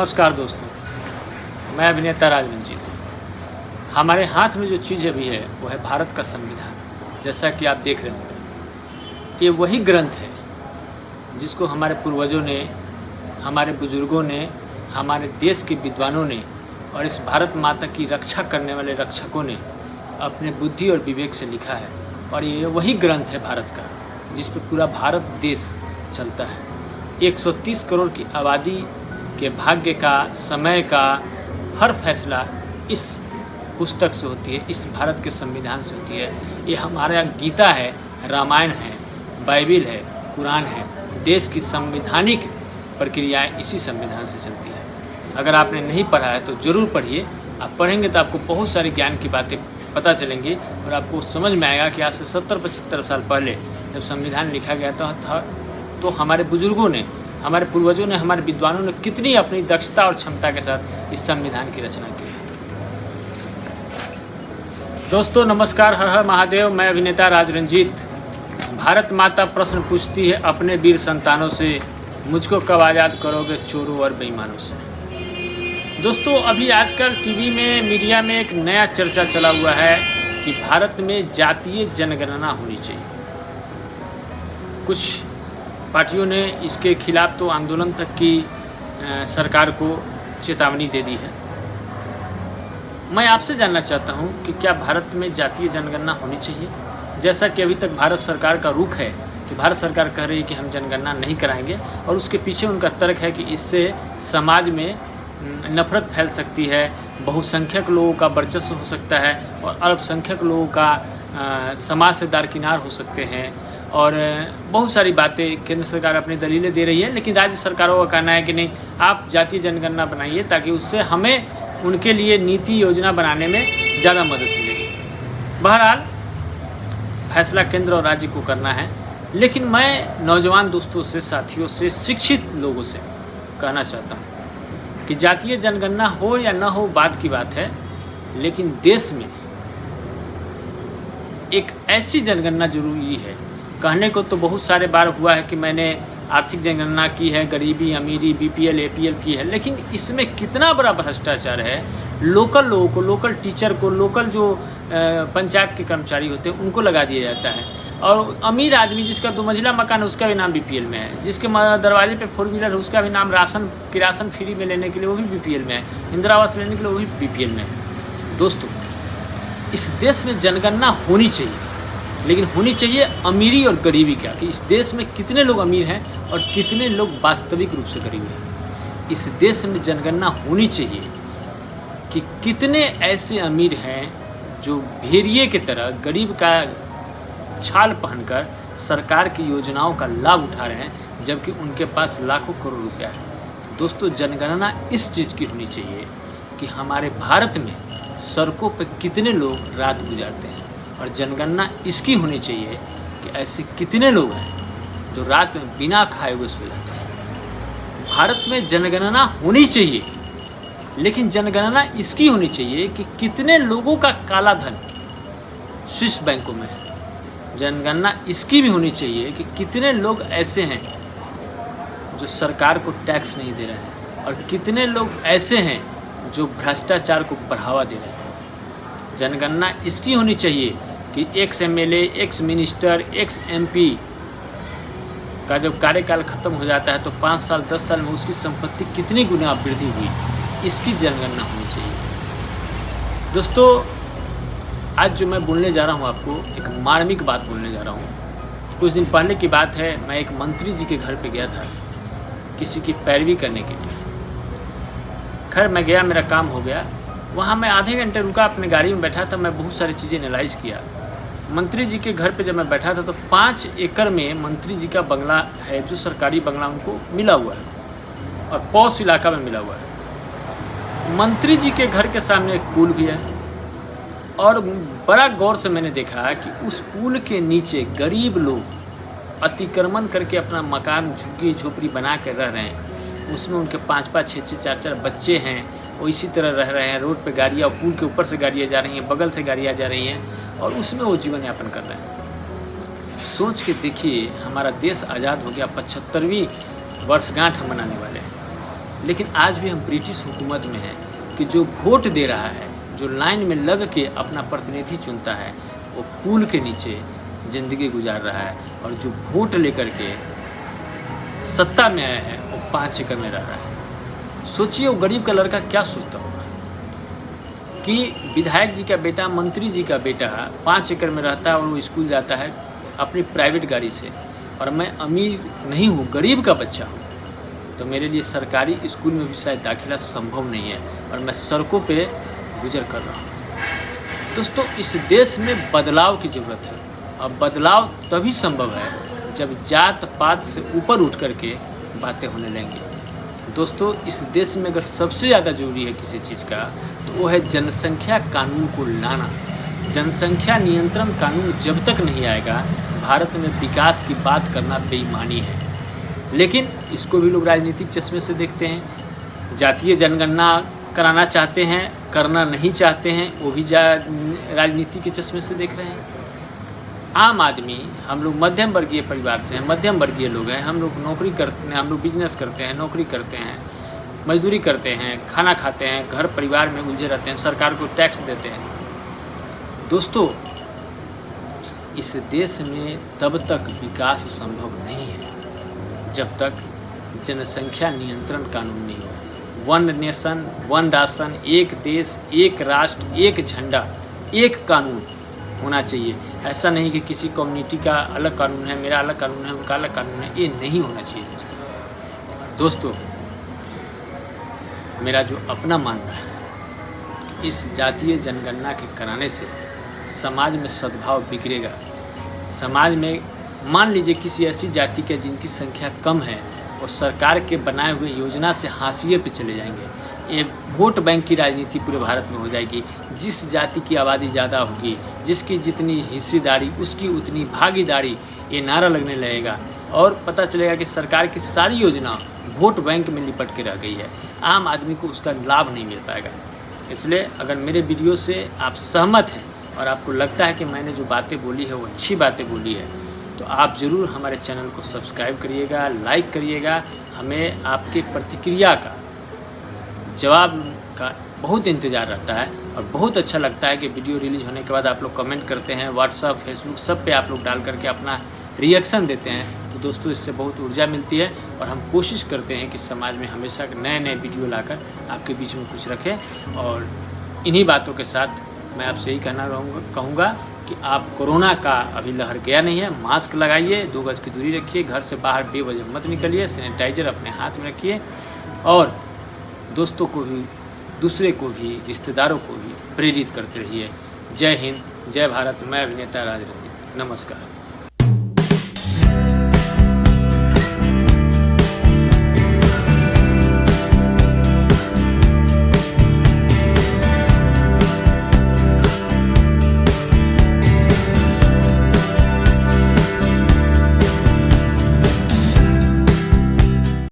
नमस्कार दोस्तों, मैं अभिनेता राजरंजीत। हमारे हाथ में जो चीज़ अभी है वो है भारत का संविधान। जैसा कि आप देख रहे होंगे, ये वही ग्रंथ है जिसको हमारे पूर्वजों ने, हमारे बुजुर्गों ने, हमारे देश के विद्वानों ने और इस भारत माता की रक्षा करने वाले रक्षकों ने अपने बुद्धि और विवेक से लिखा है। और ये वही ग्रंथ है भारत का, जिस पर पूरा भारत देश चलता है। 130 करोड़ की आबादी के भाग्य का, समय का हर फैसला इस पुस्तक से होती है, इस भारत के संविधान से होती है। ये हमारा गीता है, रामायण है, बाइबिल है, कुरान है। देश की संवैधानिक प्रक्रियाएं इसी संविधान से चलती है। अगर आपने नहीं पढ़ा है तो ज़रूर पढ़िए। आप पढ़ेंगे तो आपको बहुत सारी ज्ञान की बातें पता चलेंगी और आपको समझ में आएगा कि आज से 70-75 साल पहले जब संविधान लिखा गया था तो हमारे बुजुर्गों ने, हमारे पूर्वजों ने, हमारे विद्वानों ने कितनी अपनी दक्षता और क्षमता के साथ इस संविधान की रचना की है। दोस्तों नमस्कार, हर हर महादेव। मैं अभिनेता राजरंजीत। भारत माता प्रश्न पूछती है अपने वीर संतानों से, मुझको कब आज़ाद करोगे चोरों और बेईमानों से। दोस्तों अभी आजकल टीवी में, मीडिया में एक नया चर्चा चला हुआ है कि भारत में जातीय जनगणना होनी चाहिए। कुछ पार्टियों ने इसके खिलाफ तो आंदोलन तक की सरकार को चेतावनी दे दी है। मैं आपसे जानना चाहता हूं कि क्या भारत में जातीय जनगणना होनी चाहिए। जैसा कि अभी तक भारत सरकार का रुख है कि भारत सरकार कह रही है कि हम जनगणना नहीं कराएंगे, और उसके पीछे उनका तर्क है कि इससे समाज में नफरत फैल सकती है, बहुसंख्यक लोगों का वर्चस्व हो सकता है और अल्पसंख्यक लोगों का समाज से दारकिनार हो सकते हैं, और बहुत सारी बातें केंद्र सरकार अपनी दलीलें दे रही है। लेकिन राज्य सरकारों का कहना है कि नहीं, आप जातीय जनगणना बनाइए ताकि उससे हमें उनके लिए नीति योजना बनाने में ज़्यादा मदद मिलेगी। बहरहाल फैसला केंद्र और राज्य को करना है। लेकिन मैं नौजवान दोस्तों से, साथियों से, शिक्षित लोगों से कहना चाहता हूँ कि जातीय जनगणना हो या ना हो बात की बात है, लेकिन देश में एक ऐसी जनगणना जरूरी है। कहने को तो बहुत सारे बार हुआ है कि मैंने आर्थिक जनगणना की है, गरीबी, अमीरी, बीपीएल, एपीएल की है, लेकिन इसमें कितना बड़ा भ्रष्टाचार है। लोकल लोगों को, लोकल टीचर को, लोकल जो पंचायत के कर्मचारी होते हैं उनको लगा दिया जाता है। और अमीर आदमी जिसका 2 मंजिला मकान है उसका भी नाम बीपीएल में है, जिसके दरवाजे पे 4 व्हीलर है उसका भी नाम किरासन फ्री में लेने के लिए वो भी बीपीएल में है, इंदिरा आवास लेने के लिए वो भी बीपीएल में है। दोस्तों इस देश में जनगणना होनी चाहिए, लेकिन होनी चाहिए अमीरी और गरीबी का, कि इस देश में कितने लोग अमीर हैं और कितने लोग वास्तविक रूप से गरीब हैं। इस देश में जनगणना होनी चाहिए कि कितने ऐसे अमीर हैं जो भेड़िए की तरह गरीब का छाल पहनकर सरकार की योजनाओं का लाभ उठा रहे हैं, जबकि उनके पास लाखों करोड़ रुपया है। दोस्तों जनगणना इस चीज़ की होनी चाहिए कि हमारे भारत में सड़कों पर कितने लोग रात गुजारते हैं, और जनगणना इसकी होनी चाहिए कि ऐसे कितने लोग हैं जो रात में बिना खाए हुए सो जाते हैं। भारत में जनगणना होनी चाहिए, लेकिन जनगणना इसकी होनी चाहिए कि कितने लोगों का काला धन स्विस बैंकों में है। जनगणना इसकी भी होनी चाहिए कि कितने लोग ऐसे हैं जो सरकार को टैक्स नहीं दे रहे हैं, और कितने लोग ऐसे हैं जो भ्रष्टाचार को बढ़ावा दे रहे हैं। जनगणना इसकी होनी चाहिए कि ex MLA, ex minister, x MP का जब कार्यकाल खत्म हो जाता है तो 5 साल 10 साल में उसकी संपत्ति कितनी गुना वृद्धि हुई, इसकी जनगणना होनी चाहिए। दोस्तों आज जो मैं बोलने जा रहा हूँ आपको, एक मार्मिक बात बोलने जा रहा हूँ। कुछ दिन पहले की बात है, मैं एक मंत्री जी के घर पे गया था किसी की पैरवी करने के लिए। खैर मैं गया, मेरा काम हो गया। वहाँ मैं आधे घंटे रुका, अपने गाड़ी में बैठा था, मैं बहुत सारी चीज़ें एनालाइज किया। मंत्री जी के घर पे जब मैं बैठा था तो 5 एकड़ में मंत्री जी का बंगला है, जो सरकारी बंगला उनको मिला हुआ है और पॉश इलाका में मिला हुआ है। मंत्री जी के घर के सामने एक पुल भी है, और बड़ा गौर से मैंने देखा कि उस पुल के नीचे गरीब लोग अतिक्रमण करके अपना मकान, झुग्गी झोपड़ी बना के रह रहे हैं। उसमें उनके 5-5, 6-6, 4-4 बच्चे हैं, वो इसी तरह रह रहे हैं। रोड पे गाड़ियाँ, पुल के ऊपर से गाड़ियाँ जा रही हैं, बगल से गाड़ियाँ जा रही हैं, और उसमें वो जीवन यापन कर रहे हैं। सोच के देखिए, हमारा देश आज़ाद हो गया, 75वीं वर्षगांठ हम मनाने वाले हैं। लेकिन आज भी हम ब्रिटिश हुकूमत में हैं कि जो वोट दे रहा है, जो लाइन में लग के अपना प्रतिनिधि चुनता है, वो पुल के नीचे ज़िंदगी गुजार रहा है, और जो वोट लेकर के सत्ता में आया है वो 5 एकड़ में रह रहा है। सोचिए वो गरीब का लड़का क्या सोचता होगा कि विधायक जी का बेटा, मंत्री जी का बेटा 5 एकड़ में रहता है और वो स्कूल जाता है अपनी प्राइवेट गाड़ी से, और मैं अमीर नहीं हूँ, गरीब का बच्चा हूँ, तो मेरे लिए सरकारी स्कूल में भी शायद दाखिला संभव नहीं है और मैं सड़कों पे गुजर कर रहा हूँ। दोस्तों, इस देश में बदलाव की ज़रूरत है, और बदलाव तभी संभव है जब जात पात से ऊपर उठ करके बातें होने लगेंगी। दोस्तों, इस देश में अगर सबसे ज़्यादा जरूरी है किसी चीज़ का, तो वो है जनसंख्या कानून को लाना। जनसंख्या नियंत्रण कानून जब तक नहीं आएगा, भारत में विकास की बात करना बेईमानी है। लेकिन इसको भी लोग राजनीतिक चश्मे से देखते हैं, जातीय जनगणना कराना चाहते हैं, करना नहीं चाहते हैं, वो भी राजनीति के चश्मे से देख रहे हैं। आम आदमी, हम लोग मध्यम वर्गीय परिवार से हैं, मध्यम वर्गीय लोग हैं, हम लोग नौकरी करते हैं, हम लोग बिजनेस करते हैं, नौकरी करते हैं, मजदूरी करते हैं, खाना खाते हैं, घर परिवार में उलझे रहते हैं, सरकार को टैक्स देते हैं। दोस्तों, इस देश में तब तक विकास संभव नहीं है जब तक जनसंख्या नियंत्रण कानून नहीं हो। 1 नेशन 1 राशन, एक देश, एक राष्ट्र, एक झंडा, एक कानून होना चाहिए। ऐसा नहीं कि किसी कम्युनिटी का अलग कानून है, मेरा अलग कानून है, उनका अलग कानून है, ये नहीं होना चाहिए। दोस्तों, मेरा जो अपना मानना है कि इस जातीय जनगणना के कराने से समाज में सद्भाव बिगड़ेगा। समाज में मान लीजिए किसी ऐसी जाति के जिनकी संख्या कम है, और सरकार के बनाए हुए योजना से हाशिए पे चले जाएंगे। ये वोट बैंक की राजनीति पूरे भारत में हो जाएगी। जिस जाति की आबादी ज़्यादा होगी, जिसकी जितनी हिस्सेदारी उसकी उतनी भागीदारी, ये नारा लगने लगेगा, और पता चलेगा कि सरकार की सारी योजना वोट बैंक में लिपट के रह गई है। आम आदमी को उसका लाभ नहीं मिल पाएगा। इसलिए अगर मेरे वीडियो से आप सहमत हैं और आपको लगता है कि मैंने जो बातें बोली है वो अच्छी बातें बोली है, तो आप ज़रूर हमारे चैनल को सब्सक्राइब करिएगा, लाइक करिएगा। हमें आपकी प्रतिक्रिया का, जवाब का बहुत इंतज़ार रहता है, और बहुत अच्छा लगता है कि वीडियो रिलीज होने के बाद आप लोग कमेंट करते हैं, व्हाट्सअप, फेसबुक सब पे आप लोग डाल करके अपना रिएक्शन देते हैं। तो दोस्तों, इससे बहुत ऊर्जा मिलती है, और हम कोशिश करते हैं कि समाज में हमेशा नए नए वीडियो लाकर आपके बीच में कुछ रखें। और इन्हीं बातों के साथ मैं आपसे यही कहूँगा कि आप कोरोना का अभी लहर गया नहीं है, मास्क लगाइए, 2 गज की दूरी रखिए, घर से बाहर बेवजह मत निकलिए, सैनिटाइजर अपने हाथ में रखिए, और दोस्तों को भी, दूसरे को भी, रिश्तेदारों को भी प्रेरित करते रहिए। जय हिंद, जय भारत। मैं अभिनेता राज रंजीत, नमस्कार।